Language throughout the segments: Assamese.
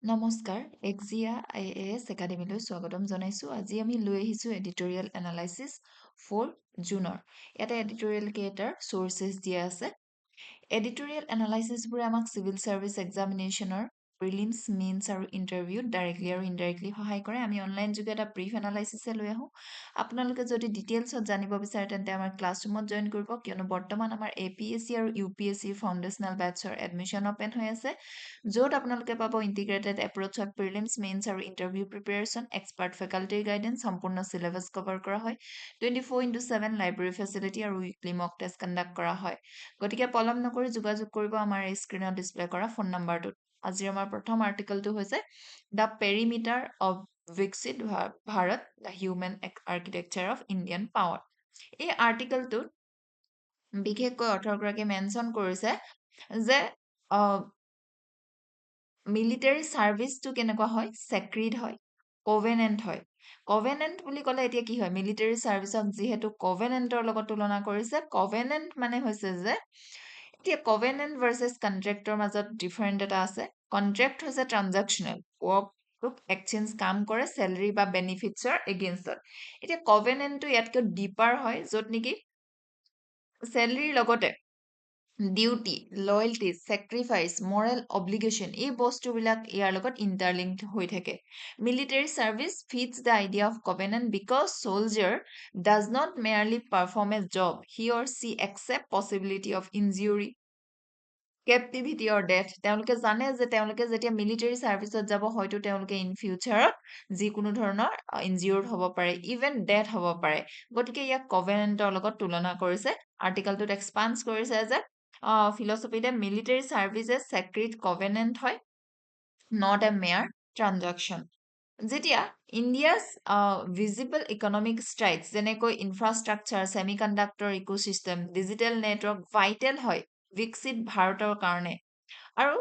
নমস্কাৰ AXIA IAS একাডেমীলৈ স্বাগতম জনাইছো আজি আমি লৈ আহিছো এডিটোৰিয়েল এনালাইসিস 4 জুনৰ ইয়াতে এডিটোৰিয়েল কেইটাৰ সোৰ্সেস দিয়া আছে এডিটোৰিয়েল এনালাইসিস বোৰে আমাক সিভিল সাৰ্ভিস এক্সামিনেশনৰ প্ৰিলিমছ মেইনছ আৰু ইন্টাৰভিউ ডাইৰেক্টলি আৰু ইনডাইৰেক্টলি সহায় কৰে আমি অনলাইন যোগে এটা ব্ৰিফ এনালাইসিস লৈ আহো আপোনালোকে যদি ডিটেইলছত জানিব বিচাৰে তেন্তে আমাৰ ক্লাছৰুমত জয়েন কৰিব কিয়নো বৰ্তমান আমাৰ APSC আৰু UPSC ফাউন্ডেশনাল বেটছৰ এডমিশন ওপেন হৈ আছে য'ত আপোনালোকে পাব integrated approach of prelims mains আৰু ইন্টাৰভিউ প্ৰিপাৰেচন এক্সপাৰ্ট ফেকাল্টিৰ গাইডেন্স সম্পূৰ্ণ সিলেবাস কভাৰ কৰা হয় 24/7 লাইব্ৰেৰী ফেচিলিটি আৰু উইকলি মক টেষ্ট কণ্ডাক্ট কৰা হয় গতিকে পলম নকৰি যোগাযোগ কৰিব আমাৰ এই স্ক্ৰিনত ডিসপ্লে কৰা ফোন নম্বৰটোত আজি আমাৰ প্ৰথম আৰ্টিকেলটো হৈছে the perimeter of Viksit Bharat, the Human Architecture of Indian Power. এই আৰ্টিকেলটোত বিশেষকৈ অথৰগৰাকীয়ে মেনশ্যন কৰিছে যে মিলিটাৰী সাৰ্ভিসটো কেনেকুৱা হয় সেক্ৰিড হয় কোভেনেন্ট হয় কোভেনেন্ট বুলি ক'লে এতিয়া কি হয় মিলিটাৰী সাৰ্ভিসক যিহেতু কোভেনেন্টৰ লগত তুলনা কৰিছে কোভেনেন্ট মানে হৈছে যে এতিয়া কোভেনেন্ট ভাৰ্সেস কন্ট্ৰাক্টৰ মাজত ডিফাৰেন্ট এটা আছে কন্ট্ৰাক্ট হৈছে ট্ৰানজাকশনাল ৱৰ্ক এক্সচেঞ্জ কাম কৰে স্যালাৰি বা বেনিফিটছৰ এগেইনষ্টত এতিয়া কোভেনেন্টটো ইয়াতকৈ ডিপাৰ হয় য'ত নেকি স্যালাৰিৰ লগতে duty loyalty sacrifice Morrell obligation এই বস্তুবিলাক ইয়াৰ লগত ইন্টাৰলিংকড হৈ থাকে military service fits the idea of covenant because soldier does not merely perform a job he or she accept possibility of injury captivity or death তেওঁলোকে জানে যে তেওঁলোকে যেতিয়া মিলিটাৰী সাৰ্ভিসত যাব হয়তো তেওঁলোকে ইন ফিউচাৰত যিকোনো ধৰণৰ ইনজিউৰ্ড হ'ব পাৰে ইভেন ডেথ হ'ব পাৰে গতিকে ইয়াক কভেনেন্টৰ লগত তুলনা কৰিছে আৰ্টিকেলটোত এক্সপান্স কৰিছে যে ফিলসফিতে মিলিটাৰী সাৰ্ভিস এ সেক্ৰিড কভেনেন্ট হয় not a mere transaction যেতিয়া ইণ্ডিয়াছ ভিজিবল ইকনমিক ষ্ট্ৰাইকছ যেনেকৈ infrastructure semiconductor ecosystem digital network vital হয় বিকশিত ভাৰতৰ কাৰণে আৰু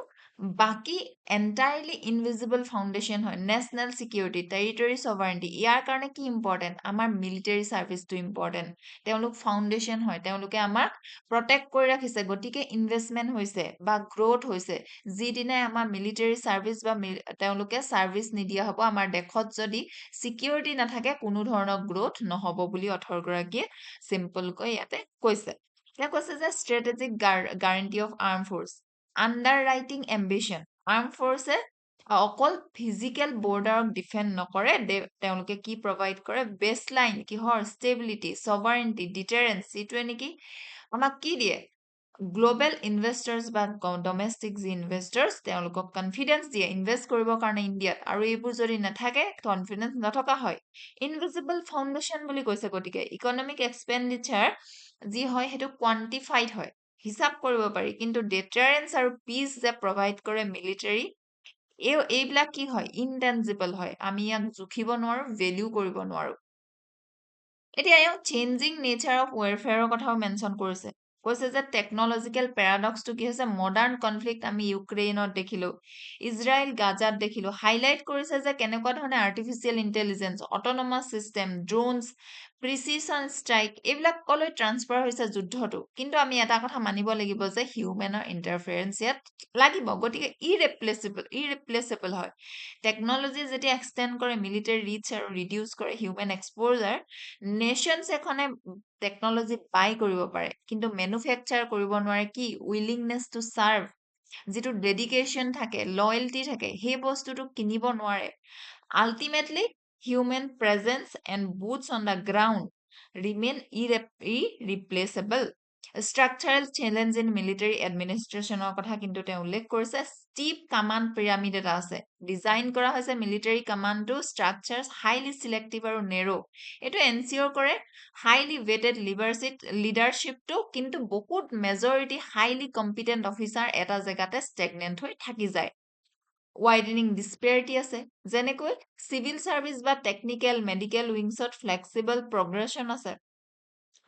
বাকি এন্টায়াৰলি ইনভিজিবল ফাউণ্ডেশ্যন হয় নেশ্যনেল সিকিউৰিটি টেৰিটৰী সভাৰেণ্টি ইয়াৰ কাৰণে কি ইম্পৰ্টেণ্ট আমাৰ মিলিটাৰী সাৰ্ভিসটো ইম্পৰ্টেণ্ট তেওঁলোক ফাউণ্ডেশ্যন হয় তেওঁলোকে আমাক প্ৰটেক্ট কৰি ৰাখিছে গতিকে ইনভেষ্টমেণ্ট হৈছে বা গ্ৰোথ হৈছে যিদিনাই আমাৰ মিলিটাৰী সাৰ্ভিস বা তেওঁলোকে সাৰ্ভিস নিদিয়া হ'ব আমাৰ দেশত যদি সিকিউৰিটি নাথাকে কোনো ধৰণৰ গ্ৰোথ নহব বুলি অথৰগৰাকীয়ে সিম্পলকৈ ইয়াতে কৈছে তেওঁ কৈছে যে strategic guarantee of arm force underwriting ambition arm ফোৰ্সে অকল ফিজিক্যাল বৰ্ডাৰক ডিফেন্ড নকৰে তেওঁলোকে কি প্ৰভাইড কৰে বেসলাইন কিহৰ ষ্টেবিলিটি সভাৰেণ্টি ডিটাৰেন্স ইটোৱে নেকি আমাক কি দিয়ে গ্লোবেল ইনভেস্টাৰ্স বা ডমেষ্টিক যি ইনভেস্টাৰ্স তেওঁলোকক কনফিডেন্স দিয়ে ইনভেস্ট কৰিবৰ কাৰণে ইণ্ডিয়াত আৰু এইবোৰ যদি নাথাকে কনফিডেন্স নথকা হয় ইনভিজিবল ফাউণ্ডেশ্যন বুলি কৈছে গতিকে ইকনমিক এক্সপেণ্ডিচাৰ যি হয় সেইটো কোৱান্টিফাইড হয় হিসাব কৰিব পাৰি কিন্তু ডিটাৰেন্স আৰু পিস যে প্ৰভাইড কৰে মিলিটাৰী এইবিলাক কি হয় ইনটেনজিবল হয় আমি ইয়াক জুখিব নোৱাৰো ভেলিউ কৰিব নোৱাৰো এতিয়া এওঁ চেঞ্জিং নেচাৰ অফ ৱেৰফেয়াৰৰ কথাও মেনশ্যন কৰিছে কৈছে যে টেকনলজিক্যাল প্যাৰাডক্সটো কি হৈছে মডাৰ্ণ কনফ্লিক্ট আমি ইউক্ৰেইনত দেখিলো ইজৰাইল গাজাত দেখিলো হাইলাইট কৰিছে যে কেনেকুৱা ধৰণে artificial intelligence autonomous system drones precision strike এইবিলাক কলৈ ট্ৰান্সফাৰ হৈছে যুদ্ধটো কিন্তু আমি এটা কথা মানিব লাগিব যে হিউমেনৰ ইন্টাৰফেৰেন্স ইয়াত লাগিব গতিকে ইৰিপ্লেচেবল হয় টেকনলজি যেতিয়া এক্সটেন্ড কৰে মিলিটাৰী ৰিচ আৰু ৰিডিউস কৰে হিউমেন এক্সপোজাৰ নেশনছ এখনে টেকনলজি বাই কৰিব পাৰে কিন্তু মেনুফেকচাৰ কৰিব নোৱাৰে কি উইলিংনেছ টু সাৰ্ভ যিটো ডেডিকেশ্যন থাকে লয়্যালটি থাকে সেই বস্তুটো কিনিব নোৱাৰে ultimately human presence and boots on the ground remain irreplaceable structural challenge in military administration কথা কিন্তু তেওঁ উল্লেখ কৰিছে steep command pyramid এটা আছে ডিজাইন কৰা হৈছে military command to structures highly selective আৰু narrow এটো এনচিওৰ কৰে highly weighted leadership to কিন্তু বহুত majority highly competent officer এটা জেগাতে stagnant হৈ থাকি যায় widening disparity আছে যেনেকৈ civil service বা technical medical wingsত flexible progression আছে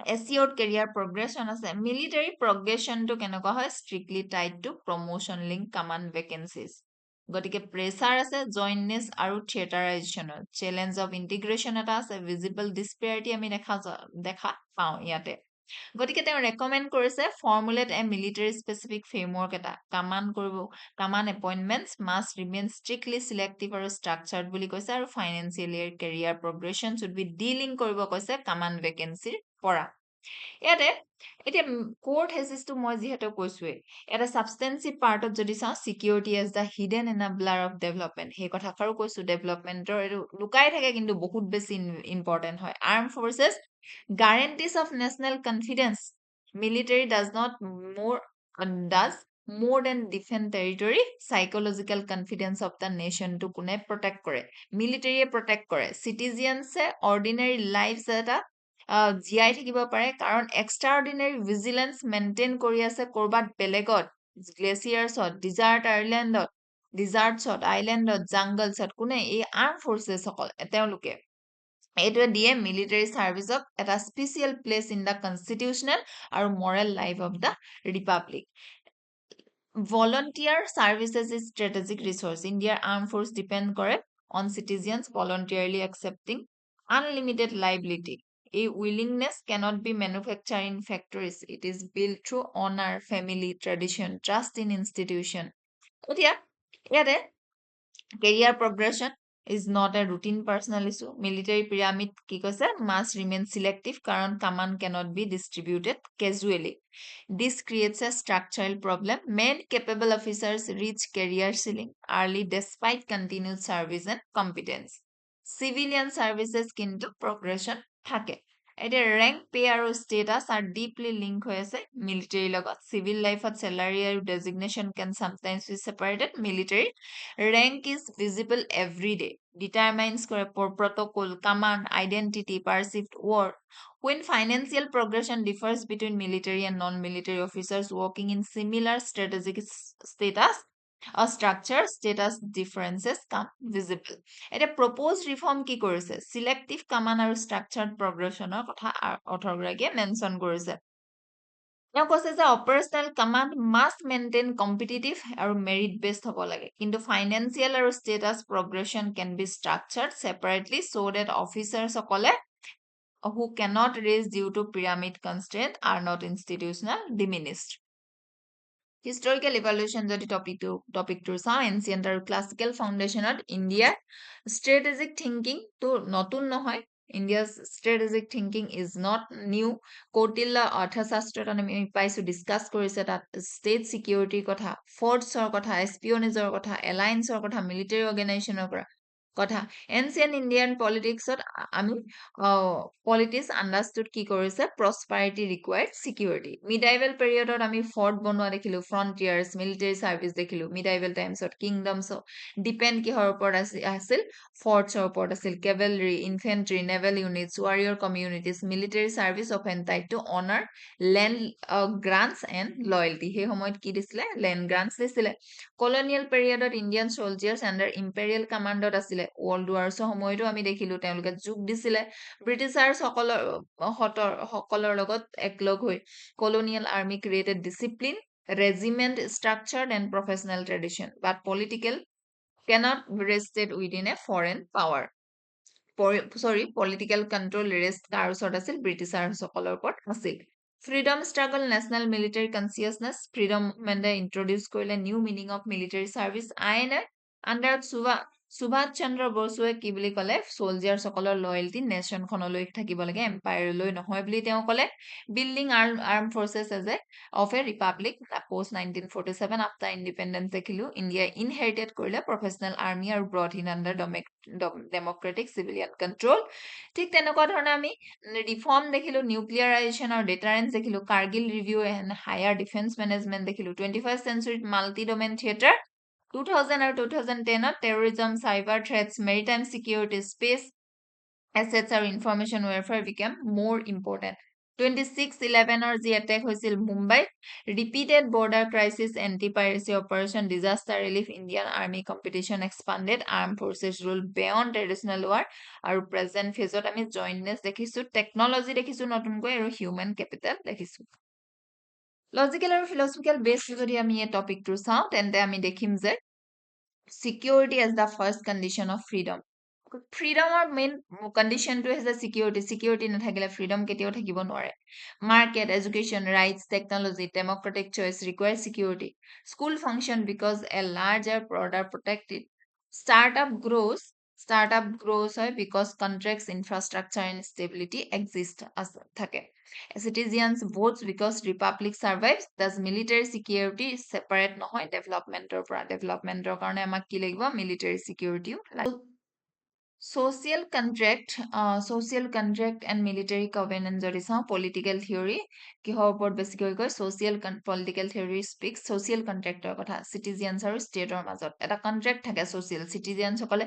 assured career progression আছে military progression to কেনেকুৱা হয় strictly tied to promotion link command vacancies গতিকে প্ৰেছাৰ আছে জইননেছ আৰু থিয়েটাৰাইজেশ্যনৰ চেলেঞ্জ অফ ইন্টিগ্ৰেশ্যন এটা আছে ভিজিবল ডিসপেৰিটি আমি দেখা পাওঁ ইয়াতে গতিকে তেওঁ ৰেকমেণ্ড কৰিছে ফৰ্মুলেট এ মিলিটাৰী স্পেচিফিক ফ্ৰেমৱৰ্ক এটা কামান এপইণ্টমেণ্টছ মাষ্ট ৰিমেইন ষ্ট্ৰিক্টলি চিলেক্টিভ আৰু ষ্ট্ৰাকচাৰ্ড বুলি কৈছে আৰু financial year career progression should be dealing কৰিব কৈছে কামান ভেকেঞ্চিৰ পৰা ইয়াতে এতিয়া কোৰ থেচিছটো মই যিহেতু কৈছোৱেই এটা ছাবষ্টেঞ্চিভ পাৰ্টত যদি চাওঁ security as the hidden enabler of development সেই কথাষাৰো কৈছো ডেভেলপমেণ্টৰ এইটো লুকাই থাকে কিন্তু বহুত বেছি ইম্পৰ্টেণ্ট হয় arm forces guarantees of national confidence military does more than defend territory psychological confidence of the nation to কোনে protect কৰে military protect কৰে citizens ordinary lives এটা জীয়াই থাকিব পাৰে কাৰণ এক্সট্ৰাঅৰ্ডিনাৰী ভিজিলেন্স মেইনটেইন কৰি আছে কৰবাত বেলেগত গ্লেচিয়াৰ্ছত ডিজাৰ্টছত আইলেণ্ডত জাংগলছত কোনে এই আৰ্ম ফৰ্চেছসকল তেওঁলোকে এইটোৱে দিয়ে মিলিটাৰী ছাৰ্ভিচক এটা special place in the constitutional আৰু moral life of the republic volunteer services is strategic resource India's armed force depend কৰে on citizens voluntarily accepting unlimited liability a willingness cannot be manufactured in factories it is built through honor family tradition trust in institution এতিয়া ইয়াতে career progression is not a routine personal issue military pyramid কি কৈছে must remain selective কারণ command cannot be distributed casually this creates a structural problem many capable officers reach career ceiling early despite continued service and competence civilian services কিন্তু progression থাকে এতিয়া rank pay আৰু status are deeply linked হৈ আছে military লগত civil life at salary আৰু designation can sometimes be separated military rank is visible every day determines protocol command identity perceived worth when financial progression differs between military and non-military officers working in similar strategic status a structure status differences come visible এটা proposed reform কি কৰিছে selective command আৰু structured progressionৰ কথা অথৰগৰাকীয়ে মেনশ্যন কৰিছে তেওঁ কৈছে যে operational command must maintain competitive আৰু মেৰিট বেছড হ'ব লাগে কিন্তু ফাইনেন্সিয়েল আৰু status progression can be structured separately so' that অফিচাৰসকলে who cannot raise due to pyramid constraint are not institutional diminished historical evaluation যদি টপিকটো চাওঁ এনচিয়েণ্ট আৰু ক্লাছিকেল ফাউণ্ডেশ্যনত ইণ্ডিয়াৰ ষ্ট্ৰেটেজিক থিংকিংটো নতুন নহয় India's strategic thinking is not new. Kautila অৰ্থশাস্ত্ৰত আমি পাইছো ডিসকাস কৰিছে তাত ষ্টেট সিকিউৰিটিৰ কথা ফৰ্টছৰ কথা এস্পিয়নেজৰ কথা এলায়েন্সৰ কথা মিলিটাৰী অৰ্গেনাইজেশ্যনৰ কথা এনচিয়েন্ট ইণ্ডিয়ান পলিটিক্সত আমি পলিটিক্স আন্ডাৰষ্টুড কি কৰিছে প্ৰসপাৰিটি ৰিকুৱাৰ্ড সিকিউৰিটি মিডাইভেল পিৰিয়ডত আমি ফৰ্ট বনোৱা দেখিলো ফ্ৰন্টিয়াৰ্স মিলিটাৰী সাৰ্ভিস দেখিলো মিডাইভেল টাইমছত কিংডমছ ডিপেন্ড কিহৰ ওপৰত আছিল ফৰ্টছৰ ওপৰত আছিল cavalry infantry naval units warrior communities military service often tied to অনাৰ লেণ্ড গ্ৰান্টছ এণ্ড লয়েলটি সেই সময়ত কি দিছিলে লেণ্ড গ্ৰান্টছ দিছিলে কলনিয়েল পিৰিয়ডত ইণ্ডিয়ান সোলজাৰ্ছ আণ্ডাৰ ইম্পেৰিয়েল কমাণ্ডত আছিলে ৱৰ্ল্ড ৱাৰ্ছৰ সময়তো আমি দেখিলো তেওঁলোকে যোগ দিছিলে ব্ৰিটিছাৰ্ছ সকলৰ লগত একলগ হৈ colonial army created discipline regiment structured and professional tradition but political cannot be rested within a foreign power political control rest কাৰ ওচৰত আছিল ব্ৰিটিছাৰসকলৰ ওপৰত আছিল freedom struggle national military consciousness freedom movement introduce কৰিলে new meaning of military service আইন under সুভাষ চন্দ্ৰ বসুৱে কি বুলি ক'লে সোলজাৰ্ছ সকলৰ লয়্যালটি নেশ্যনখনলৈ থাকিব লাগে এম্পায়াৰলৈ নহয় বুলি তেওঁ ক'লে building arm forces as a of a republic post 1947 after independence দেখিলো ইণ্ডিয়া ইনহেৰিটেড কৰিলে প্ৰফেচনেল আৰ্মি আৰু brought in under democratic civilian control ঠিক তেনেকুৱা ধৰণে আমি ৰিফৰ্ম দেখিলো নিউক্লিয়াৰাইজেশ্যন আৰু ডেটাৰেন্স দেখিলো Kargil review and higher defence management দেখিলো 21st চেঞ্চুৰীত মাল্টি ডমেইন থিয়েটাৰ 2000 আৰু 2010 terrorism cyber threats maritime security space assets আৰু information warfare became more important 26/11 or the attack হৈছিল Mumbai repeated border crisis anti-piracy operation disaster relief Indian army competition expanded armed forces rule beyond traditional war আৰু present phase আমি jointness দেখিছো technology দেখিছো নতুনকৈ আৰু human capital দেখিছো লজিক্যাল আৰু ফিলসফিক্যাল বেস যদি আমি এই টপিকটো চাওঁ তেন্তে আমি দেখিম যে security as the first condition of freedom ফ্ৰীডমৰ মেইন কণ্ডিশ্যনটো হৈছে চিকিউৰিটি নাথাকিলে ফ্ৰীডম কেতিয়াও থাকিব নোৱাৰে market education rights technology democratic choice require security school function because a larger broader protected startup grows হয় because contracts infrastructure and stability exist থাকে citizens votes because republic survives thus military security separate নহয় developmentৰ কাৰণে আমাক কি লাগিব military security social contract and military covenant যদি চাওঁ political theory কিহৰ ওপৰত বেছিকৈ কয় political theory speaks social contractৰ কথা citizens আৰু stateৰ মাজত এটা contract থাকে social citizens সকলে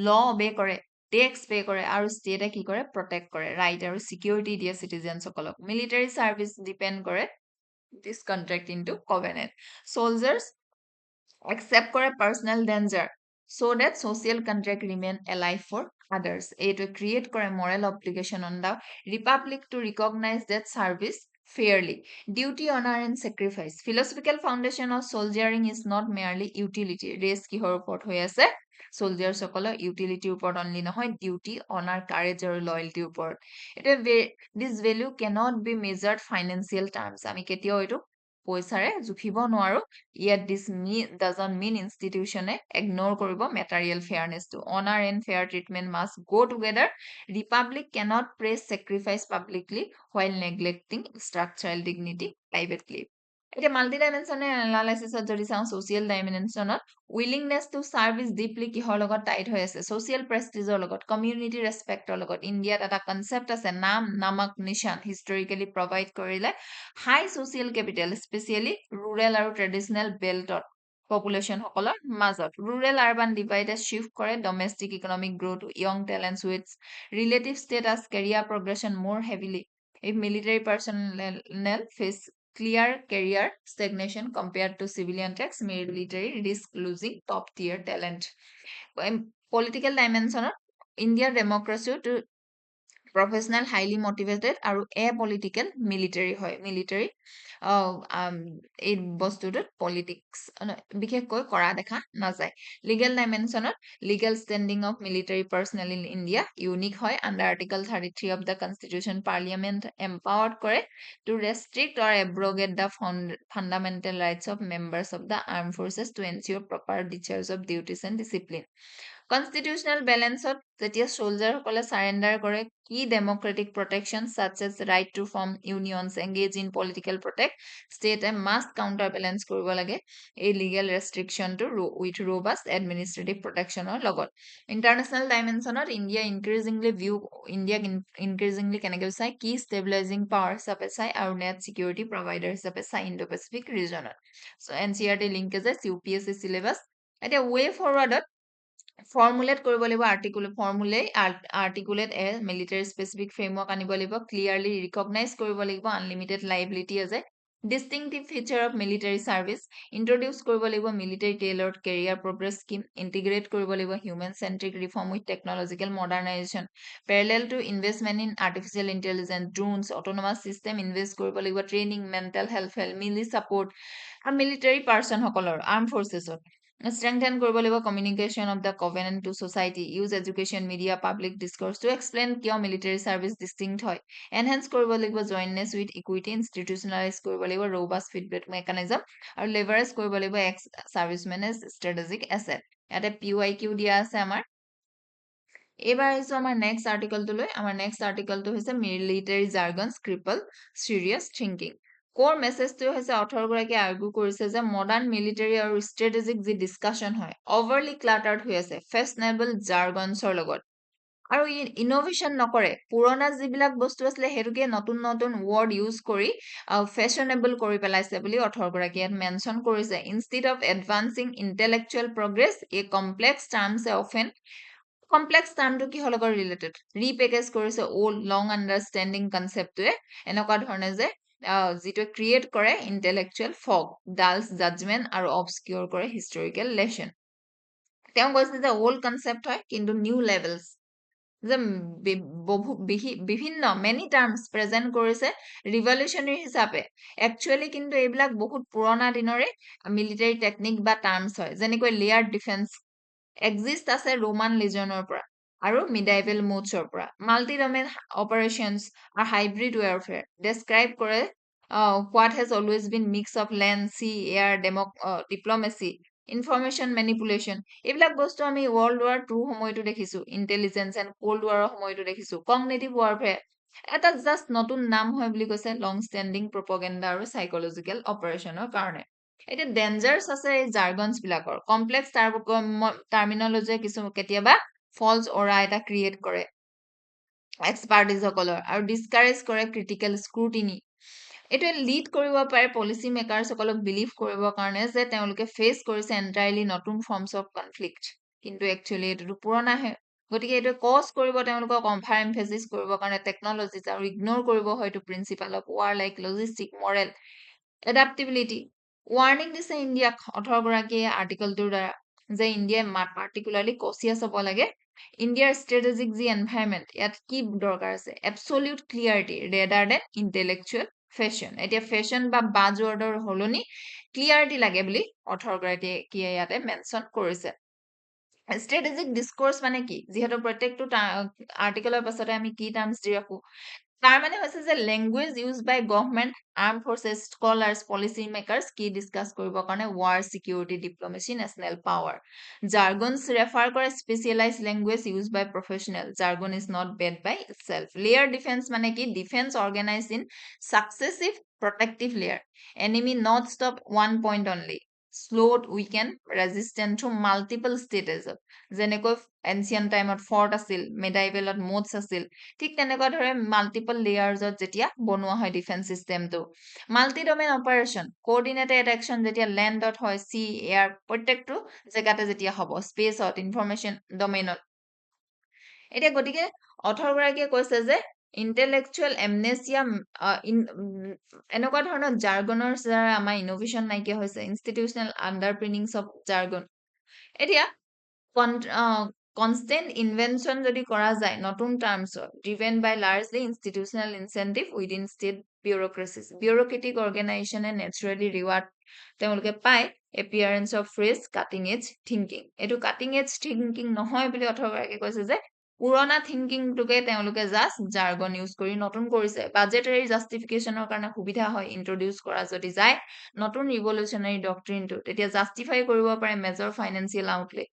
law obey কৰে টেক্স পে কৰে আৰু ষ্টেটে কি কৰে প্ৰটেক্ট কৰে ৰাইট আৰু সিকিউৰিটি দিয়ে citizens সকলক military service depend কৰে this contract into covenant soldiers accept কৰে personal danger so that social contract remain alive for others to create কৰে moral obligation on the republic to recognize that service fairly duty honor and sacrifice philosophical foundation of soldiering is not merely utility race কিহৰ ওপৰত হৈ আছে soldiers সকলৰ utility ওপৰত only নহয় duty honor courage আৰু loyalty ওপৰত this value cannot be measured financial terms আমি কেতিয়াও এটো পইচাৰে জুখিব নোৱাৰো yet this doesn't mean institution ignore কৰিব material fairness to honor and fair treatment must go together republic cannot praise sacrifice publicly while neglecting structural dignity privately এতিয়া মাল্টিডাইমেনশ্যনেল এনালাইসিছত যদি চাওঁ social dimensionত willingness to serve is deeply কিহৰ লগত টাইট হৈ আছে social prestige লগত community respectৰ লগত ইণ্ডিয়াত এটা কনসেপ্ট আছে নাম নামক নিশান historically provide কৰিলে high social capital especially rural আৰু traditional beltত population সকলৰ মাজত rural urban divide shift কৰে domestic economic growth young talents with relative status career progression more heavily if military personnel face clear career stagnation compared to civilian tax military risk losing top tier talent political dimension India democracy to professional highly motivated আৰু apolitical military হয় military এই বস্তুটোত politics বিশেষকৈ কৰা দেখা নাযায় legal dimensionত legal standing of military personnel in India unique হয় under article 33 of the constitution parliament empowered কৰে to restrict or abrogate the fundamental rights of members of the armed forces to ensure proper discharge of duties and discipline constitutional balance যেতিয়া soldier সকলে surrender কৰে key democratic protections such as right to form unions engage in political protest state must counterbalance কৰিব লাগে এই legal restriction to with robust administrative protection লগত international dimension India increasingly কেনেকৈ চাই key stabilizing power হিচাপে চাই আৰু net security provider হিচাপে চাই Indo-Pacific region so NCERT linkages UPSC syllabus এতিয়া way forward formulate কৰিব লাগিব articulate a military specific framework আনিব লাগিব clearly recognize কৰিব লাগিব unlimited liability as a distinctive feature of military service introduce কৰিব লাগিব military tailored career progress scheme integrate কৰিব লাগিব human centric reform with technological modernization parallel to investment in artificial intelligence drones autonomous system invest কৰিব লাগিব training mental health family support a military person সকলৰ armed forces strengthen কৰিব লাগিব communication of the covenant to society use education media public discourse to explain কিয় military service distinct হয় enhance কৰিব লাগিব jointness with equity institutionalize কৰিব লাগিব robust feedback mechanism আৰু leverage কৰিব লাগিব ex servicemen as strategic asset ইয়াতে PYQ দিয়া আছে আমাৰ এবাৰ আহিছো আমাৰ নেক্সট আৰ্টিকলটো লৈ আমাৰ নেক্সট আৰ্টিকলটো হৈছে military jargons cripple serious thinking কোৰ মেছেজটো হৈছে অথৰ গৰাকী আৰ্গু কৰিছে যে মডাৰ্ন মিলিটাৰী আৰু ষ্ট্ৰেটেজিক যি ডিসকাশন হয় ওভাৰলি ক্লাটাৰ্ড হৈ আছে ফেশনেবল জাৰ্গনছৰ লগত আৰু ইনোভেশন নকৰে পুৰণা যিবিলাক বস্তু আছিলে হেৰুকে নতুন নতুন ওয়াৰ্ড ইউজ কৰি ফেশনেবল কৰি পেলাইছে বুলি অথৰ গৰাকী ইয়াত মেনশন কৰিছে instead of advancing intellectual progress a complex terms often complex টাৰ্মটো কিহৰ লগত ৰিলেটেড ৰিপেকেজ কৰিছে ওল্ড লং আণ্ডাৰষ্টেণ্ডিং কনচেপ্টটোৱে এনেকুৱা ধৰণে যে যিটো ক্ৰিয়েট কৰে ইন্টেলেকচুৱেল ফগ ডালছ জাজমেন্ট আৰু অবস্কিউৰ কৰে হিষ্টৰিকেল লেসন তেওঁ কৈছে যে ওল্ড কনসেপ্ট হয় কিন্তু নিউ লেভেলছ যে বিভিন্ন মেনি টাৰ্মছ প্ৰেজেন্ট কৰিছে ৰিভলিউচনাৰী হিচাপে একচুৱেলি কিন্তু এইবিলাক বহুত পুৰণা দিনৰে মিলিটাৰী টেকনিক বা টাৰ্মছ হয় যেনেকৈ লেয়াৰ ডিফেন্স এক্সিষ্ট আছে ৰোমান লিজনৰ পৰা আৰু medieval modes পৰা multi-domain operations আৰু hybrid warfare describe কৰে what has always been mix of land, sea, air, diplomacy, information manipulation এইবিলাক বস্তু আমি World War II সময়তো দেখিছো, intelligence and Cold War সময়তো দেখিছো, cognitive warfare এটা জাস্ট নতুন নাম হয় বুলি কৈছে লং ষ্টেণ্ডিং প্ৰপগেণ্ডা আৰু সাইকোলজিকেল অপাৰেশ্যনৰ কাৰণে এতিয়া ডেঞ্জাৰ্ছ আছে এই জাৰ্গনছ বিলাকৰ কমপ্লেক্স টাৰ্মিনলজিয়ে কিছু কেতিয়াবা ফলছ অৰা এটা ক্ৰিয়েট কৰে এক্সপাৰ্টিজসকলৰ আৰু ডিছকাৰেজ কৰে ক্ৰিটিকেল স্ক্ৰুটিনি এইটোৱে লিড কৰিব পাৰে পলিচি মেকাৰসকলক বিলিভ কৰিবৰ কাৰণে যে তেওঁলোকে ফেচ কৰিছে এণ্টায়াৰলি নতুন ফৰ্মছ অফ কনফ্লিক্ট কিন্তু একচুৱেলি এইটোতো পুৰণাহে গতিকে এইটোৱে কজ কৰিব তেওঁলোকক অভাৰ এমফেচিছ কৰিবৰ কাৰণে টেকনলজিজ আৰু ইগন'ৰ কৰিব হয়তো principle of war like logistic moral adaptability warning দিছে ইণ্ডিয়াক 18গৰাকীয়ে আৰ্টিকলটোৰ দ্বাৰা যে ইণ্ডিয়াই পাৰ্টিকুলাৰলি কচিয়াছ হ'ব লাগে ইণ্ডিয়াৰ ষ্ট্ৰেটেজিক যি এনভাইৰনমেণ্ট ইয়াত কি দৰকাৰ আছে এবছলিউট ক্লিয়াৰিটি ৰেডাৰ দেন ইণ্টেলেকচুৱেল ফেশ্বন এতিয়া ফেশ্বন বা বাজৱৰ্ডৰ সলনি ক্লিয়াৰিটি লাগে বুলি 18গৰাকীয়ে ইয়াতে মেনশ্যন কৰিছে ষ্ট্ৰেটেজিক ডিস্কোৰ্চ মানে কি যিহেতু প্ৰত্যেকটো আৰ্টিকেলৰ পাছতে আমি কি টাৰ্মছ দি ৰাখো তাৰ মানে হৈছে যে language use by government arm forces scholars policy makers কি ডিছকাছ কৰিবৰ কাৰণে war security diplomacy national power jargons refer কৰে specialize language use by professional jargon is not bad by itself layer defence মানে কি defence organize in successive protective layer enemy not stop one point only slowed weaken resistant to multiple stages যেনেকৈ এনচিয়েন্ট টাইমত ফৰ্ট আছিল মেডাইভেলত মোডছ আছিল ঠিক তেনেকুৱা ধৰে মাল্টিপল লেয়াৰ্ছত যেতিয়া বনোৱা হয় ডিফেন্স চিষ্টেমটো মাল্টি ডমেইন অপাৰেশ্যন কোঅৰ্ডিনেটেড একশ্যন যেতিয়া লেণ্ডত হয় চি এয়াৰ প্ৰত্যেকটো জেগাতে যেতিয়া হ'ব স্পেচত ইনফৰমেশ্যন ডমেইনত এতিয়া গতিকে 18গৰাকীয়ে কৈছে যে ইণ্টেলেকচুৱেল এমনেচিয়া এনেকুৱা ধৰণৰ জাৰ্গনৰ দ্বাৰা আমাৰ ইনোভেশ্যন নাইকিয়া হৈছে ইনষ্টিটিউচনেল আণ্ডাৰপিনিংছ অফ জাৰ্গন এতিয়া কনষ্টেণ্ট ইনভেনশ্যন যদি কৰা যায় নতুন টাৰ্মছৰ driven by largely institutional incentive within state bureaucratic অৰ্গেনাইজেশ্যনে নেচাৰেলি ৰিৱাৰ্ড তেওঁলোকে পায় appearance of fresh cutting edge thinking এইটো কাটিং এজ থিংকিং নহয় বুলি 18গৰাকীয়ে কৈছে যে পুৰণা থিংকিংটোকে তেওঁলোকে জাষ্ট জাৰ্গন ইউজ কৰি নতুন কৰিছে বাজেটাৰী জাষ্টিফিকেশ্যনৰ কাৰণে সুবিধা হয় ইন্ট্ৰডিউচ কৰা যদি যায় নতুন ৰিভলিউচনাৰী ডক্ট্ৰিনটো তেতিয়া জাষ্টিফাই কৰিব পাৰে major financial outlay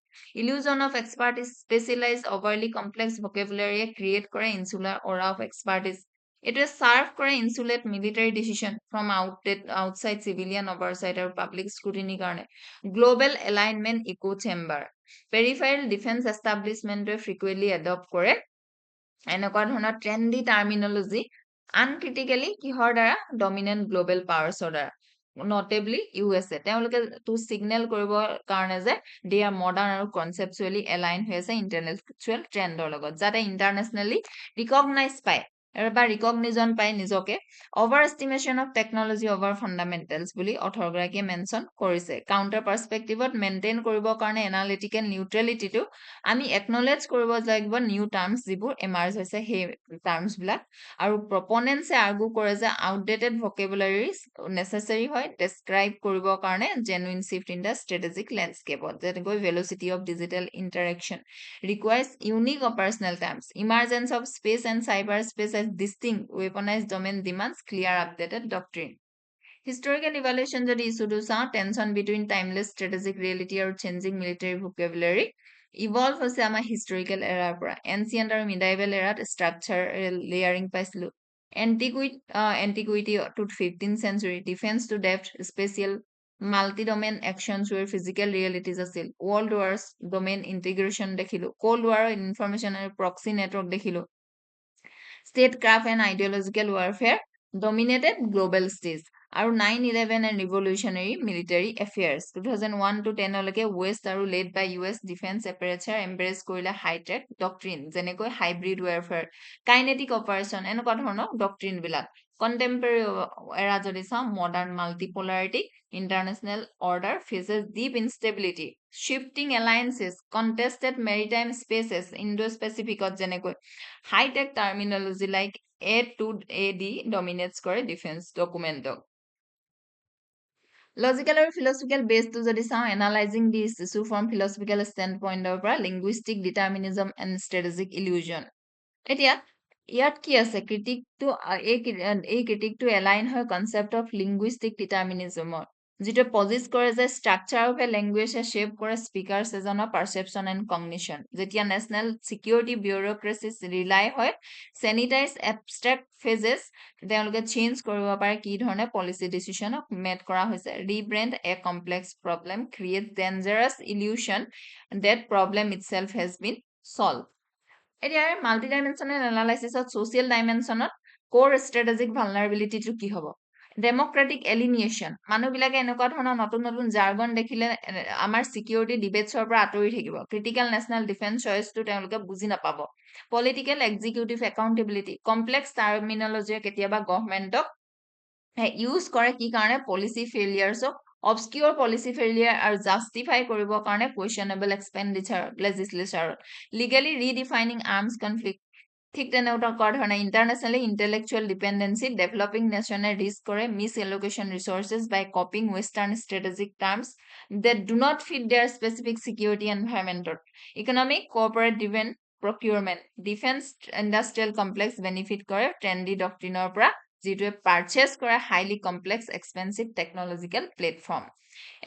illusion of expertise specialize overly complex ভকেবুলাৰীয়ে ক্ৰিয়েট কৰে ইনচুলাৰ অৰা অফ এক্সপাৰ্টিজ এইটোৱে চাৰ্ভ কৰে insulate military decision from outside civilian oversight আৰু পাব্লিক স্ক্ৰুটিনিৰ কাৰণে global alignment echo chamber peripheral defence এষ্টাব্লিছমেণ্টে ফ্ৰিকুৱেণ্টলি এডপ্ট কৰে এনেকুৱা ধৰণৰ ট্ৰেণ্ডি টাৰ্মিনলজি আনক্ৰিটিকেলি কিহৰ দ্বাৰা ডমিনেণ্ট গ্ল'বেল পাৱাৰ্ছৰ দ্বাৰা নটেবলি USA তেওঁলোকে তো চিগনেল কৰিবৰ কাৰণে যে দে আৰ মডাৰ্ণ আৰু কনচেপচুৱেলি এলাইন হৈ আছে ইণ্টাৰনেচুৱেল ট্ৰেণ্ডৰ লগত যাতে ইণ্টাৰনেশ্যনেলি ৰিকগনাইজ পায় বা ৰিকগনিজন পায় নিজকে over estimation of technology over fundamentals বুলি 18গৰাকীয়ে মেনশ্যন কৰিছে কাউণ্টাৰ পাৰ্চপেক্টিভত মেইনটেইন কৰিবৰ কাৰণে এনালিটিকেল নিউট্ৰেলিটিটো আমি একনলেজ কৰিব লাগিব নিউ টাৰ্মছ যিবোৰ এমাৰ্জ হৈছে সেই টাৰ্মছবিলাক আৰু প্ৰপনেন্সে আৰ্গু কৰে যে আউটডেটেড ভকেবুলাৰিজ নেচেচাৰী হয় ডেছক্ৰাইব কৰিবৰ কাৰণে genuine shift in the strategic লেণ্ডস্কেপত যেনেকৈ velocity of digital interaction requires unique operational terms emergence of space and cyber space as distinct weaponize domain demands clear updated doctrine historical evaluation যদি ইছ্যুটো চাওঁ tension between timeless strategic reality আৰু চেঞ্জিং মিলিটাৰী ভকেবুলাৰী ইভলভ হৈছে আমাৰ হিষ্টৰিকেল এৰাৰ পৰা এনচিয়েণ্ট আৰু মিডাইভেল এৰাত ষ্ট্ৰাকচাৰেল লেয়াৰিং পাইছিলোঁ antiquity to 15th century defence to depth spatial multi domain actions were physical realities আছিল ৱৰ্ল্ড ৱাৰ্ছ ডমেইন ইণ্টিগ্ৰেশ্যন দেখিলোঁ কল্ড ৱাৰৰ ইনফৰমেশ্যন আৰু প্ৰক্সি নেটৱৰ্ক দেখিলোঁ statecraft and ideological warfare dominated global stage আৰু 9/11 and revolutionary military affairs 2001 to 10 লৈকে ৱেষ্ট আৰু led by US defence apparatus embrace কৰিলে হাইটেক ডক্ট্ৰিন যেনেকৈ হাইব্ৰিড ৱেৰফেয়াৰ কাইনেটিক অপাৰেশ্যন এনেকুৱা ধৰণৰ ডক্ট্ৰিনবিলাক কণ্টেম্পৰেৰী এৰা যদি চাওঁ modern multipolarity international order faces deep instability shifting alliances contested maritime spaces Indo স্পেচিফিকত যেনেকৈ high tech terminology like A to AD dominates কৰে ডিফেন্স ডকুমেণ্টক লজিকেল আৰু ফিলচফিকেল বেছটো যদি চাওঁ analyzing this issue from philosophical ষ্টেণ্ডপইণ্টৰ পৰা linguistic determinism and strategic illusion এতিয়া ইয়াত কি আছে ক্ৰিটিকটো এই ক্ৰিটিকটো এলাইন হয় কনচেপ্ট অফ লিংগুইষ্টিক ডিটাৰমিনিজমৰ যিটো পজিচ কৰে যে ষ্ট্ৰাকচাৰ অফ এ লেংগুৱেজে শ্বেপ কৰে স্পীকাৰ্ছ এজনৰ পাৰচেপশ্যন এণ্ড কগনিশ্যন যেতিয়া নেশ্যনেল ছিকিউৰিটি বিউৰ'ক্ৰেচিছ ৰিলাই হয় চেনিটাইজ এবষ্ট্ৰেক্ট ফেজেছ তেওঁলোকে চেঞ্জ কৰিব পাৰে কি ধৰণে পলিচি ডিচিশ্যনক মেড কৰা হৈছে rebrand a complex problem create dangerous illusion that problem itself has been solve এতিয়া মাল্টি ডাইমেনশ্যনেল এনালাইচিছত ছ'চিয়েল ডাইমেনশ্যনত ক'ৰ ষ্ট্ৰেটেজিক ভালনাৰেবিলিটিটো কি হ'ব ডেমক্ৰেটিক এলিনিয়েশ্যন মানুহবিলাকে এনেকুৱা ধৰণৰ নতুন নতুন জাৰ্গন দেখিলে আমাৰ ছিকিউৰিটি ডিবেটছৰ পৰা আঁতৰি থাকিব ক্ৰিটিকেল নেশ্যনেল ডিফেন্স চইচটো তেওঁলোকে বুজি নাপাব পলিটিকেল এক্সিকিউটিভ একাউণ্টেবিলিটি কমপ্লেক্স টাৰ্মিনলজিয়ে কেতিয়াবা গভৰ্ণমেণ্টক ইউজ কৰে কি কাৰণে পলিচি ফেইলিয়াৰ্ছক অবস্কিউৰ পলিচি ফেইলিয়াৰ আৰু জাষ্টিফাই কৰিবৰ কাৰণে কুৱেশ্যনেবল এক্সপেণ্ডিচাৰ লেজিছলেচাৰত লিগেলি ৰিডিফাইনিং আৰ্মছ কনফ্লিক্ট ঠিক তেনেকুৱা ধৰণে ইণ্টাৰনেশ্যনেলি ইণ্টেলেকচুৱেল ডিপেণ্ডেঞ্চি ডেভেলপিং নেশ্যনে ৰিস্ক কৰে misallocation resources by copying western strategic terms that do not fit their specific security এনভাইৰমেণ্টত economic corporate driven procurement defence industrial complex benefit কৰে ট্ৰেণ্ডি ডক্ট্ৰিনৰ পৰা যিটোৱে পাৰ্চেছ কৰে highly complex expensive technological platform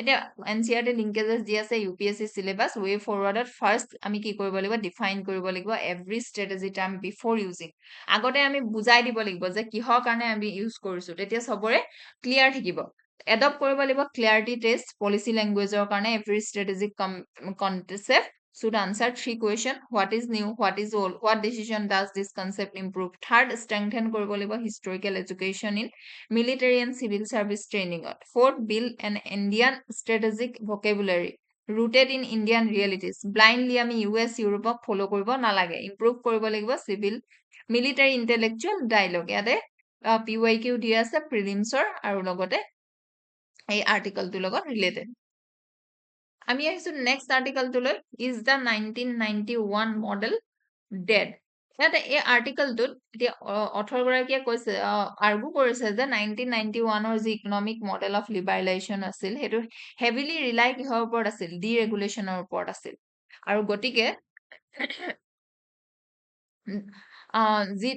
এতিয়া এনচিআৰটি লিংকেজেছ দি আছে UPSC চিলেবাছ ৱে ফৰৱাৰ্ডত ফাৰ্ষ্ট আমি কি কৰিব লাগিব ডিফাইন কৰিব লাগিব every strategy term before using আগতে আমি বুজাই দিব লাগিব যে কিহৰ কাৰণে আমি ইউজ কৰিছো তেতিয়া চবৰে ক্লিয়াৰ থাকিব এডপ্ট কৰিব লাগিব ক্লিয়াৰিটি টেষ্ট পলিচি লেংগুৱেজৰ কাৰণে every strategic concept should answer 3 question what is new what is old what decision does this concept improve third strengthen কৰিব লাগিব historical education in military and civil service training fourth build an Indian strategic vocabulary rooted in Indian realities blindly আমি US ইউৰোপক ফলো কৰিব নালাগে improve কৰিব লাগিব civil military intellectual dialogue ইয়াতে PYQ দি আছে প্ৰিলিমছৰ আৰু লগতে এই আৰ্টিকলটোৰ লগত ৰিলেটেড আমি আহিছো নেক্সট আৰ্টিকলটোলৈ ইজ দ্য 1991 মডেল ডেড ইয়াতে এই আৰ্টিকলটোত এতিয়া অথৰগৰাকীয়ে কৈছে আৰ্গু কৰিছে যে 1991ৰ যি ইকনমিক মডেল অফ লিবাৰেলাইজেশ্যন আছিল সেইটো হেভিলি ৰিলাই কিহৰ ওপৰত আছিল ডি ৰেগুলেশ্যনৰ ওপৰত আছিল আৰু গতিকে যি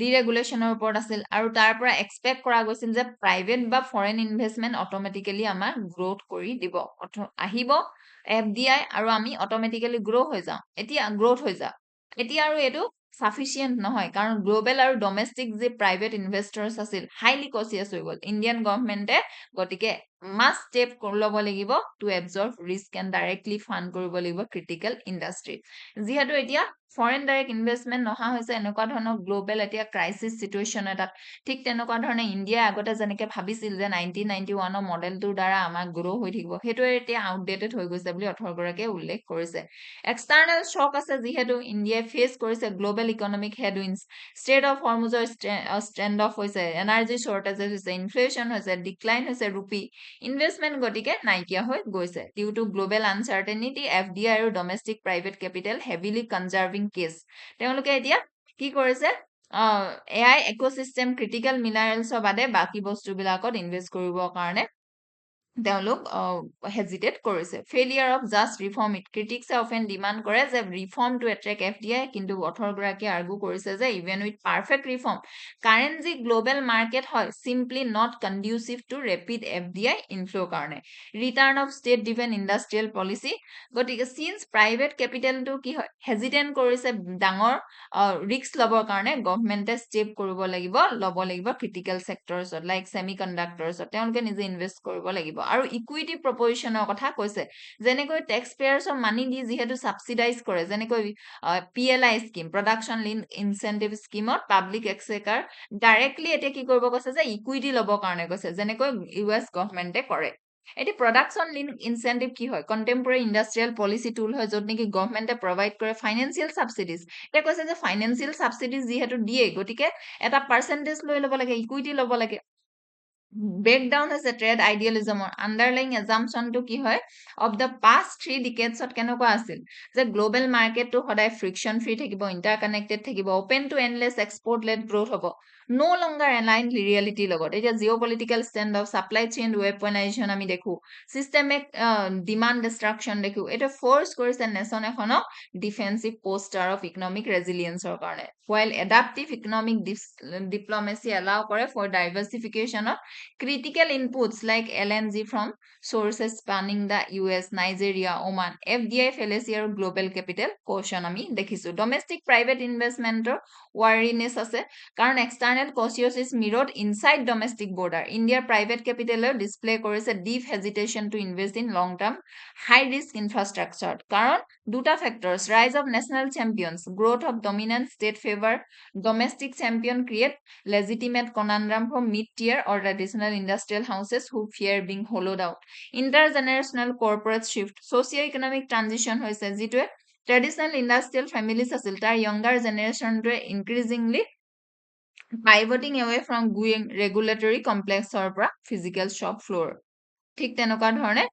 ডিৰেগুলেশ্যনৰ ওপৰত আছিল আৰু তাৰ পৰা এক্সপেক্ট কৰা গৈছিল যে প্ৰাইভেট বা ফৰেন ইনভেষ্টমেণ্ট অট'মেটিকেলি আমাৰ গ্ৰ'থ কৰি দিব আহিব FDI আৰু আমি অট'মেটিকেলি গ্ৰ'থ হৈ যাওঁ এতিয়া আৰু এইটো সাফিচিয়েণ্ট নহয় কাৰণ গ্লোবেল আৰু ডমেষ্টিক যি প্ৰাইভেট ইনভেষ্টৰ্ছ আছিল হাইলি কচিয়াছ হৈ গ'ল ইণ্ডিয়ান গভৰ্ণমেণ্টে গতিকে মাষ্ট ষ্টেপ ল'ব লাগিব to absorb risk and directly fund কৰিব লাগিব ক্ৰিটিকেল ইণ্ডাষ্ট্ৰীত যিহেতু এতিয়া ফৰেন ডাইৰেক্ট ইনভেষ্টমেণ্ট নহা হৈছে এনেকুৱা ধৰণৰ গ্লোবেল এতিয়া ক্ৰাইচিছ চিটুৱেশ্যন এটাত ঠিক তেনেকুৱা ধৰণে ইণ্ডিয়াই আগতে যেনেকৈ ভাবিছিল যে 1991ৰ মডেলটোৰ দ্বাৰা আমাৰ গ্ৰ' হৈ থাকিব সেইটোৱে এতিয়া আউটডেটেড হৈ গৈছে বুলি অথৰগৰাকীয়ে উল্লেখ কৰিছে এক্সটাৰ্নেল শ্বক আছে যিহেতু ইণ্ডিয়াই ফেচ কৰিছে global economic headwinds strait of হৰমুজৰ ষ্টেণ্ড অফ হৈছে এনাৰ্জি শ্বৰ্টেজেছ হৈছে ইনফ্লেশ্যন হৈছে ডিক্লাইন হৈছে ৰুপি ইনভেষ্টমেণ্ট গতিকে নাইকিয়া হৈ গৈছে due to global uncertainty FDI আৰু domestic private capital heavily conserving cash তেওঁলোকে এতিয়া কি কৰিছে AI ইক'চিষ্টেম ক্ৰিটিকেল মিনাৰেলছৰ বাদে বাকী বস্তুবিলাকত ইনভেষ্ট কৰিবৰ কাৰণে তেওঁলোক হেজিটেট কৰিছে failure of just reform it ক্ৰিটিক্সে অফেন ডিমাণ্ড কৰে যে ৰিফৰ্ম টু এট্ৰেক্ট FDI কিন্তু অথৰগৰাকীয়ে আৰ্গু কৰিছে যে even with perfect reform current যি গ্লোবেল মাৰ্কেট হয় simply not conducive to rapid FDI inflow' কাৰণে return of state driven industrial policy গতিকে চিন্স প্ৰাইভেট কেপিটেলটো কি হয় হেজিটেণ্ট কৰিছে ডাঙৰ ৰিস্ক ল'বৰ কাৰণে গভৰ্ণমেণ্টে ষ্টেপ ল'ব লাগিব ক্ৰিটিকেল ছেক্টৰছত লাইক ছেমি কণ্ডাক্টৰছত তেওঁলোকে নিজে ইনভেষ্ট কৰিব লাগিব আৰু ইকুইটি প্ৰপজিশ্যনৰ কথা কৈছে যেনেকৈ টেক্স পেয়াৰ্ছৰ মানি দি যিহেতু ছাবচিডাইজ কৰে যেনেকৈ PLI scheme production link incentive স্কিমত পাব্লিক এক্সেকাৰ ডাইৰেক্টলি এতিয়া কি কৰিব কৈছে যে ইকুইটি ল'বৰ কাৰণে কৈছে যেনেকৈ US গভৰ্ণমেণ্টে কৰে এটি প্ৰডাকশ্যন লিংক ইনচেণ্টিভ কি হয় কণ্টেম্পৰেৰী ইণ্ডাষ্ট্ৰিয়েল পলিচি টুল হয় য'ত নেকি গভৰ্ণমেণ্টে প্ৰভাইড কৰে ফাইনেন্সিয়েল ছাবচিডিজ এতিয়া কৈছে যে ফাইনেন্সিয়েল ছাবচিডিজ যিহেতু দিয়ে গতিকে এটা পাৰ্চেণ্টেজ লৈ ল'ব লাগে ইকুইটি ল'ব লাগে breakdown হৈছে ট্ৰেড আইডিয়েলিজমৰ আণ্ডাৰলাইং এজাম্পশ্যনটো কি হয় অফ দ্য পাষ্ট 3 ডিকেডছত কেনেকুৱা আছিল যে গ্লোবেল মাৰ্কেটটো সদায় ফ্ৰিকশ্যন ফ্ৰী থাকিব ইণ্টাৰ কানেক্টেড থাকিব open to endless export led growth হ'ব নো লংগাৰ এলাইন ৰিয়েলিটিৰ লগত এতিয়া geopolitical standoff supply chain weaponization আমি দেখো চিষ্টেমিক ডিমাণ্ড ডিষ্ট্ৰাকশ্যন দেখো এইটো ফ'ৰ্চ কৰিছে নেশ্যন এখনক ডিফেন্সিভ পোষ্টাৰ অফ ইকনমিক ৰেজিলিয়েন্সৰ কাৰণে while adaptive economic diplomacy allow কৰে for diversification of critical inputs like LNG from sources spanning the US, Nigeria, Oman, FDI fallacy আৰু global capital caution আমি দেখিছো domestic private investment wariness আছে কাৰণ external cautious is mirrored inside domestic border India private capital display কৰিছে deep hesitation to invest in long term high risk infrastructure কাৰণ দুটা factors rise of national champions growth of dominant state favor domestic champion create legitimate conundrum for mid-tier or traditional industrial houses who fear being hollowed out intergenerational corporate shift socio-economic transition হৈছে যিটোৱে traditional industrial families আছিল তাৰ younger generation increasingly pivoting away from going regulatory complexৰ পৰা physical shop floor ঠিক তেনেকুৱা ধৰণে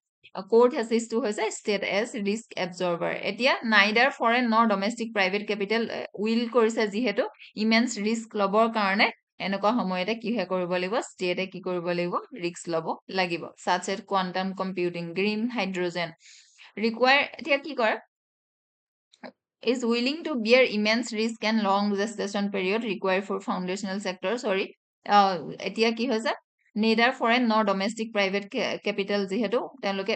কোৰ্ট হেচিছটো হৈছে ষ্টেট এজ ৰিস্ক এবজৰ্ভাৰ এতিয়া নাইডাৰ ফৰেন নৰ ডমেষ্টিক প্ৰাইভেট কেপিটেল উইল কৰিছে যিহেতু ইমেন্স ৰিস্ক ল'বৰ কাৰণে এনেকুৱা সময়তে কিহে কৰিব লাগিব ষ্টেটে কি কৰিব লাগিব ৰিস্ক ল'ব লাগিব such as quantum computing green hydrogen require এতিয়া কি কৰে is willing to bear immense risk and long gestation period required for foundational sector sorry এতিয়া কি হৈছে neither foreign nor domestic private capital যিহেতু তেওঁলোকে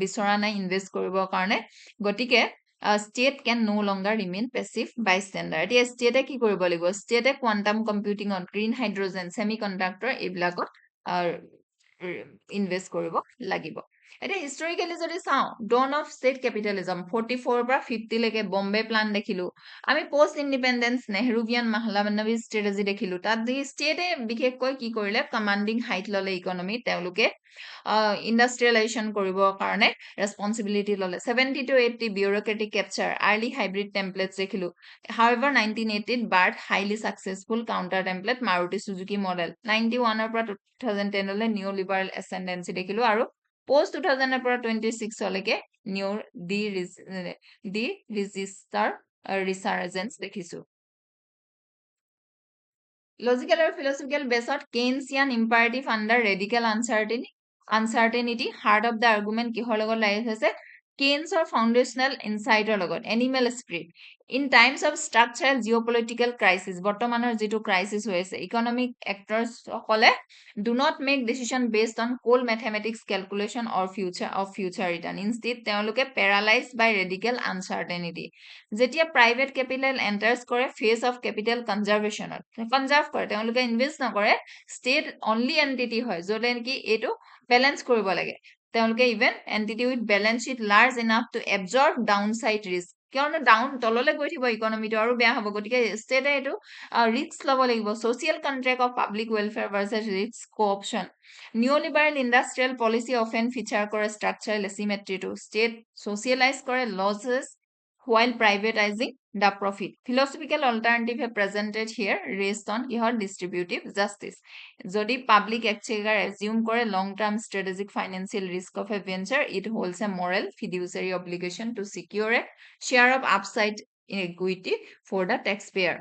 বিচৰা নাই ইনভেষ্ট কৰিবৰ কাৰণে গতিকে state can no longer remain passive bystander এতিয়া state কি কৰিব লাগিব state quantum computing on green hydrogen semiconductor এইবিলাকত ইনভেষ্ট কৰিব লাগিব এতিয়া হিষ্টৰিকেলি যদি চাওঁ ডন অফ ষ্টেট কেপিটেলিজম 44 পৰা 50 লৈকে বম্বে প্লান দেখিলো আমি পোষ্ট ইণ্ডিপেণ্ডেন্স নেহৰুভিয়ান মাহলামানবী ষ্ট্ৰেটেজি দেখিলো তাত ষ্টেটে বিশেষকৈ কি কৰিলে কমাণ্ডিং হাইট ললে ইকনমি তেওঁলোকে ইণ্ডাষ্ট্ৰিয়েলাইজেশ্যন কৰিবৰ কাৰণে ৰেছপন্সিবিলিটি ললে 70 to 80 বিউৰোক্ৰেটিক কেপচাৰ আৰ্লি হাইব্ৰিড টেম্পলেটছ দেখিলো however 1980 birth highly successful counter template Maruti Suzuki model 91 পৰা 2010 লৈ নিউ লিবাৰেল এসেন্ডেন্সি দেখিলো আৰু পোষ্ট 2000 পৰা 26 লৈকে নিউ দি ৰেজিষ্টাৰ ৰিসাৰ্জেন্স দেখিছো লজিক্যাল আৰু ফিলসফিক্যাল বেসত Keynesian imperative under radical uncertainty heart of the argument কিহৰ লগত লাগি আছে কেইনছৰ ফাউণ্ডেশ্যনেল ইনসাইটৰ লগত animal spirit in times of structural geopolitical crisis বৰ্তমানৰ যিটো ক্ৰাইচিছ হৈ আছে ইকনমিক এক্টৰ্ছসকলে do not make decision based on cold mathematics calculation or future return instead তেওঁলোকে পেৰালাইজ বাই ৰেডিকেল আনচাৰ্টেনিটি যেতিয়া প্ৰাইভেট কেপিটেল এণ্টাৰ্ছ কৰে ফেজ অফ কেপিটেল কনজাৰ্ভেশ্যনত কনজাৰ্ভ কৰে তেওঁলোকে ইনভেষ্ট নকৰে ষ্টেট অনলি এণ্টিটি হয় য'তে নেকি এইটো বেলেঞ্চ কৰিব লাগে তেওঁলোকে even entity with balance sheet large enough to absorb down side risk কিয়নো ডাউন তললৈ গৈ থাকিব ইকনমিটো আৰু বেয়া হ'ব গতিকে ষ্টেটে এইটো ৰিস্ক ল'ব লাগিব social contract of public welfare versus risk cooption neoliberal industrial policy often feature কৰে ষ্ট্ৰাকচাৰেল এচিমেট্ৰিটো ষ্টেট ছ'চিয়েলাইজ কৰে losses while privatizing the profit. Philosophical alternative presented here based on your distributive justice. Jodi public exchequer assume kore long-term strategic financial risk of a venture, it holds a moral fiduciary obligation to secure a share of upside equity for the taxpayer.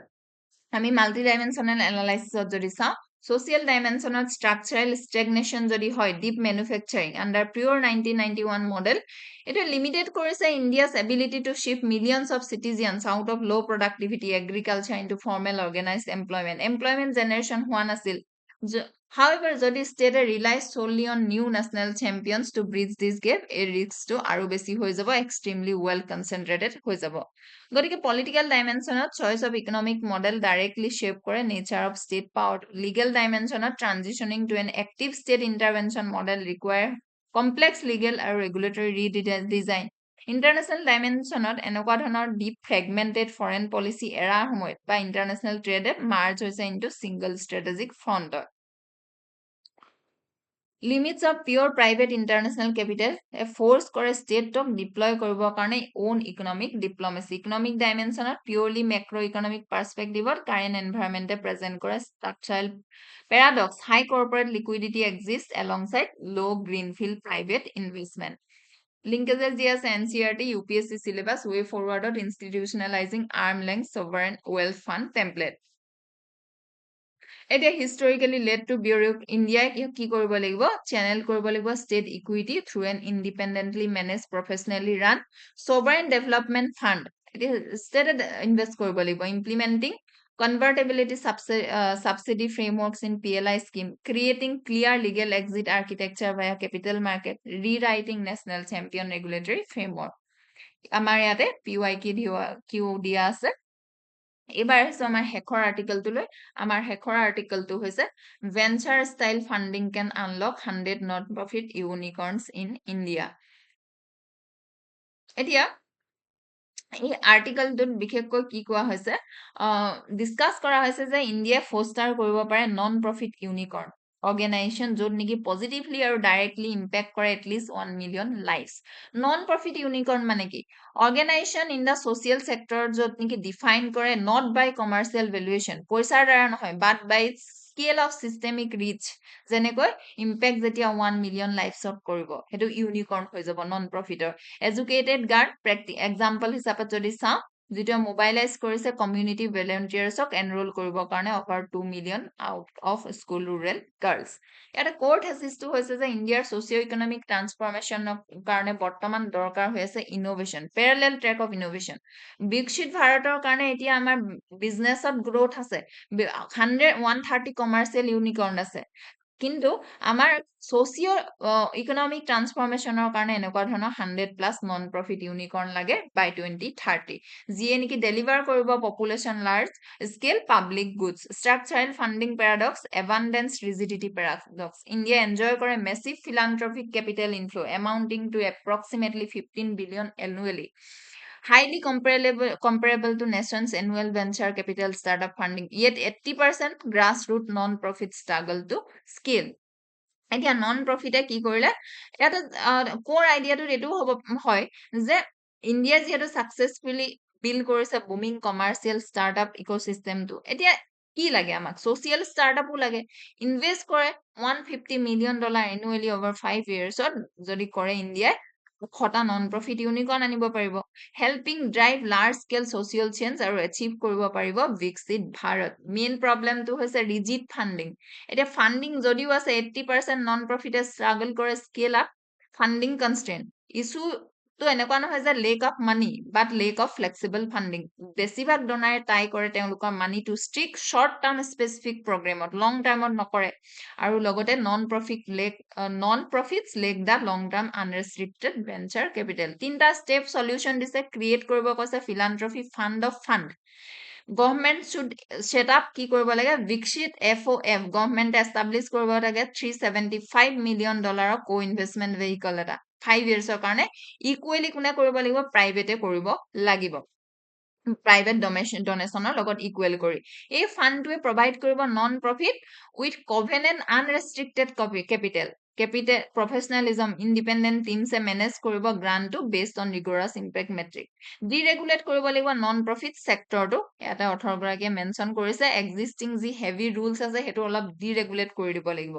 আমি multidimensional analysis যদি চাওঁ social dimension of structural stagnation যদি হয় deep manufacturing under pure 1991 model it limited কৰিছে India's ability to shift millions of citizens out of low productivity agriculture into formal organized employment generation হোৱা নাছিল however যদি state relies solely on new national champions to bridge this gap a risk to আৰু বেছি হৈ যাব extremely well concentrated হৈ যাব গতিকে পলিটিক্যাল ডাইমেনশনত choice of economic model directly shape কৰে nature of state power legal ডাইমেনশনত transitioning to an active state intervention model require complex legal আৰু ৰেগুলেটৰী ৰিডিজাইন ইণ্টাৰনেশ্যনেল ডাইমেনশনত এনেকুৱা ধৰণৰ ডিপ ফ্ৰেগমেণ্টেড ফৰেন পলিচি এৰাৰ সময়ত বা ইণ্টাৰনেশ্যনেল ট্ৰেডে মাৰ্জ হৈছে ইনটু ছিংগল ষ্ট্ৰেটেজিক ফ্ৰণ্টত Limits of pure private international capital force কৰে ষ্টেটক ডিপ্লয় কৰিবৰ কাৰণে own economic diplomacy economic dimensionত purely macroeconomic perspectiveত current environment present কৰে structural paradox high corporate liquidity exists alongside low greenfield private investment linkages দিয়া আছে NCERT UPSC syllabus way forwardত institutionalizing arm length sovereign wealth fund template এতিয়া historically led to Bureau of India কি কৰিব লাগিব channel কৰিব লাগিব state equity through an independently managed professionally run sovereign development fund এতিয়া state invest কৰিব লাগিব implementing convertibility subsidy frameworks in PLI scheme creating clear legal exit architecture via capital market rewriting national champion regulatory framework আমাৰ ইয়াতে PYQ দিয়া আছে এবাৰ আছে আমাৰ শেখৰ আৰ্টিকেলটোলৈ আমাৰ শেখৰ আৰ্টিকেলটো হৈছে venture style funding can unlock 100 not profit unicorns in India এতিয়া এই আৰ্টিকেলটোত বিশেষকৈ কি কোৱা হৈছে ডিসকাস কৰা হৈছে যে ইণ্ডিয়াই ফষ্টাৰ কৰিব পাৰে নন প্ৰফিট ইউনিকৰ্ন অৰ্গেনাইজেশ্যন য'ত নেকি পজিটিভলি আৰু ডাইৰেক্টলি ইম্পেক্ট কৰে at least 1 million lives non profit unicorn মানে কি organisation in the social sector য'ত নেকি ডিফাইন কৰে নট বাই কমাৰ্চিয়েল ভেলুৱেশ্যন পইচাৰ দ্বাৰা নহয় বাট বাই স্কেল অফ চিষ্টেমিক ৰিচ যেনেকৈ ইম্পেক্ট যেতিয়া 1 মিলিয়ন লাইফছত কৰিব সেইটো ইউনিকৰ্ন হৈ যাব নন প্ৰফিটৰ এডুকেটেড গাৰ্ড এক্সাম্পল হিচাপত যদি চাওঁ যিটো মোবাইলাইজ কৰিছে কমিউনিটি ভলেণ্টিয়াৰ্ছক এনৰোল কৰিবৰ কাৰণে offer 2 million out of school rural girls ইয়াতে কোৰ থেচিছটো হৈছে যে ইণ্ডিয়াৰ ছ'চিঅ' ইকনমিক ট্ৰান্সফৰ্মেশ্যনৰ কাৰণে বৰ্তমান দৰকাৰ হৈ আছে innovation parallel track of innovation বিকশিত ভাৰতৰ কাৰণে এতিয়া আমাৰ বিজনেছত গ্ৰোথ আছে 130 কমাৰ্চিয়েল ইউনিকৰ্ন আছে কিন্তু আমাৰ ছ'চিঅ' ইকনমিক ট্ৰান্সফৰ্মেশ্যনৰ কাৰণে এনেকুৱা ধৰণৰ 100+ নন প্ৰফিট ইউনিকৰ্ন লাগে বাই 2030 যিয়ে নেকি ডেলিভাৰ কৰিব population large scale public goods structural funding paradox abundance rigidity paradox India enjoy কৰে massive philanthropic capital inflow' amounting to approximately 15 billion annually highly comparable to nation's annual venture capital startup funding yet 80% grassroots non-profit struggle to scale এতিয়া নন প্ৰফিটে কি কৰিলে এটা কোৰ আইডিয়াটো এইটো হ'ব হয় যে ইণ্ডিয়া যিহেতু সাকসেসফুলি বিল্ড কৰিছে বুমিং কমাৰ্চিয়েল ষ্টাৰ্টআপ ইকোসিস্টেমটো এতিয়া কি লাগে আমাক সোশিয়াল ষ্টাৰ্টআপো লাগে ইনভেষ্ট কৰে $150 মিলিয়ন এনুৱেলি ওভাৰ 5 ইয়াৰ্ছত যদি কৰে ইণ্ডিয়াই খটা নন প্ৰফিট ইউনিকৰ্ন আনিব পাৰিব helping drive large scale social change আৰু এচিভ কৰিব পাৰিব বিকশিত ভাৰত মেইন প্ৰব্লেমটো হৈছে ৰিজিড ফাণ্ডিং এতিয়া ফাণ্ডিং যদিও আছে 80% নন প্ৰফিটে ষ্ট্ৰাগল কৰে স্কেল আপ ফাণ্ডিং কনষ্ট্ৰেইন ইছ্যুটো এনেকুৱা নহয় যে lack of money but lack of flexible funding বেছিভাগ ডনাৰে ট্ৰাই কৰে তেওঁলোকৰ মানিটো ষ্ট্ৰিক শ্বৰ্ট টাৰ্ম স্পেচিফিক প্ৰগ্ৰেমত লং টাৰ্মত নকৰে আৰু লগতে non profits lack the long term unrestricted venture capital তিনটা ষ্টেপ সলিউশন দিছে ক্ৰিয়েট কৰিব কৈছে philanthropy fund of fund government should set up কি কৰিব লাগে বিকশিত FOF গভৰ্নমেণ্ট এষ্টাব্লিছ কৰিব লাগে $375 মিলিয়ন কো ইনভেষ্টমেণ্ট ভেহিকল এটা 5 ইয়াৰ্ছৰ কাৰণে ইকুৱেলি কোনে কৰিব লাগিব প্ৰাইভেটে কৰিব লাগিব প্ৰাইভেট ডনেশ্যনৰ লগত ইকুৱেল কৰি এই ফাণ্ডটোৱে প্ৰভাইড কৰিব non profit with covenant unrestricted capital professionalism independent টিমছে মেনেজ কৰিব গ্ৰাণ্টটো based on rigorous impact metric deregulate কৰিব লাগিব নন প্ৰফিট ছেক্টৰটো ইয়াতে 18 গৰাকীয়ে মেনশ্যন কৰিছে এক্সিষ্টিং যি হেভি ৰুলছ আছে সেইটো অলপ ডিৰেগুলেট কৰি দিব লাগিব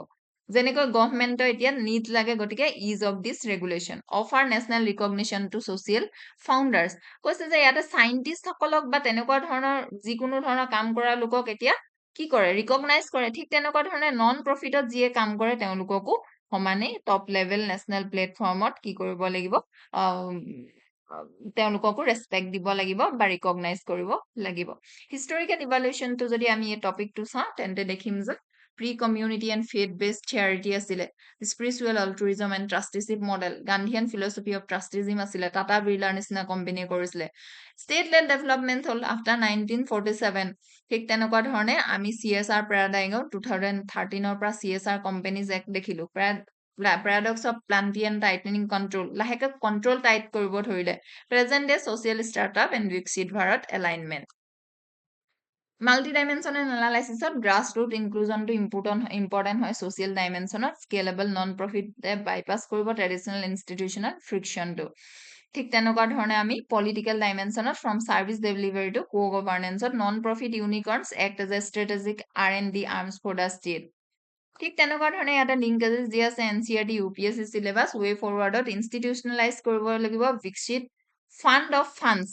যেনেকৈ গভৰ্নমেণ্টৰ এতিয়া নিড লাগে গতিকে ease of this regulation offer national recognition to social founders কৈছে যে ইয়াতে সাইণ্টিষ্টসকলক বা তেনেকুৱা ধৰণৰ যিকোনো ধৰণৰ কাম কৰা লোকক এতিয়া কি কৰে ৰিকগনাইজ কৰে ঠিক তেনেকুৱা ধৰণে নন প্ৰফিটত যিয়ে কাম কৰে তেওঁলোককো সমানেই টপ লেভেল নেশ্যনেল প্লেটফৰ্মত কি কৰিব লাগিব তেওঁলোককো ৰেসপেক্ট দিব লাগিব বা ৰিকগনাইজ কৰিব লাগিব হিষ্টৰিকেল ইভালুৱেশ্যনটো যদি আমি এই টপিকটো চাওঁ তেন্তে দেখিম যে pre community and faith based charity আছিলে spiritual altruism and trusteeship model Gandhian philosophy of trusteeism আছিলে টাটা বিৰলাৰ নিচিনা কোম্পানীয়ে কৰিছিলে ষ্টেট লেড ডেভেলপমেণ্ট হ'ল আফটাৰ 1947 ঠিক তেনেকুৱা ধৰণে আমি CSR পেৰাডাইমত 2013 পৰা CSR কোম্পানীজ এক্ট দেখিলো paradox of plenty and tightening control লাহেকে কন্ট্ৰল টাইট কৰিব ধৰিলে present day social startup and Viksit Bharat alignment Multi-dimensional analysis of grassroots inclusion to important হয় social dimension scalable non-profit bypass কৰিব traditional institutional friction to ঠিক তেনেকুৱা ধৰণে আমি political dimension from service delivery to co-governance non-profit unicorns act as a strategic R&D arms for the state ঠিক তেনেকুৱা ধৰণে এটা লিংকেজেছ যি আছে NCERT UPSC syllabus way forward institutionalize কৰিব লাগিব Viksit fund of funds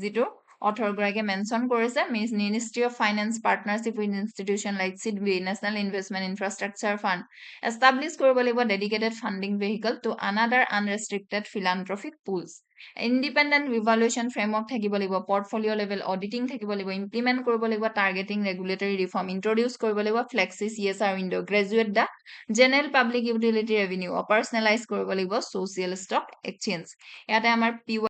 যিটো author গৰাকীয়ে মেনশন কৰিছে Ministry of Finance partnership with institution like SIDBI National Investment Infrastructure Fund establish কৰিব লাগিব dedicated funding vehicle to another unrestricted philanthropic pools independent evaluation framework থাকিব লাগিব portfolio level auditing থাকিব লাগিব implement কৰিব লাগিব targeting regulatory reform introduce কৰিব লাগিব flexi CSR window graduate the general public utility revenue operationalize কৰিব লাগিব social stock exchange ইয়াতে আমাৰ